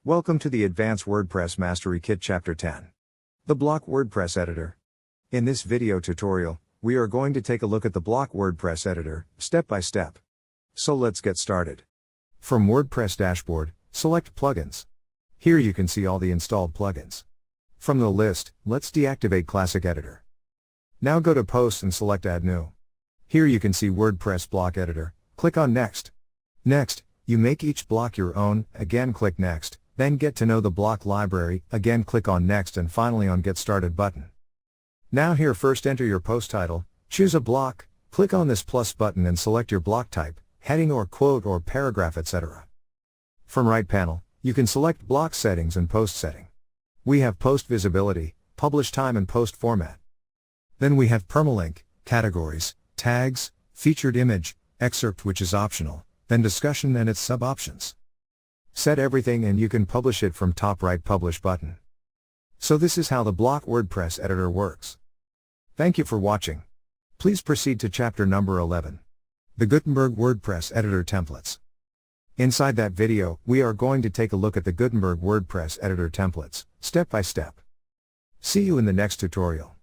Welcome to the Advanced WordPress Mastery Kit Chapter 10. The Block WordPress Editor. In this video tutorial, we are going to take a look at the Block WordPress Editor, step by step. So let's get started. From WordPress Dashboard, select Plugins. Here you can see all the installed plugins. From the list, let's deactivate Classic Editor. Now go to Posts and select Add New. Here you can see WordPress Block Editor, click on Next. Next, you make each block your own, again click Next. Then get to know the block library, again click on Next and finally on Get Started button. Now here first enter your post title, choose a block, click on this plus button and select your block type, heading or quote or paragraph etc. From right panel, you can select block settings and post setting. We have post visibility, publish time and post format. Then we have permalink, categories, tags, featured image, excerpt which is optional, then discussion and its sub-options. Set everything and you can publish it from top right publish button. So this is how the Block WordPress Editor works. Thank you for watching. Please proceed to chapter number 11. The Gutenberg WordPress Editor Templates. Inside that video, we are going to take a look at the Gutenberg WordPress Editor templates, step by step. See you in the next tutorial.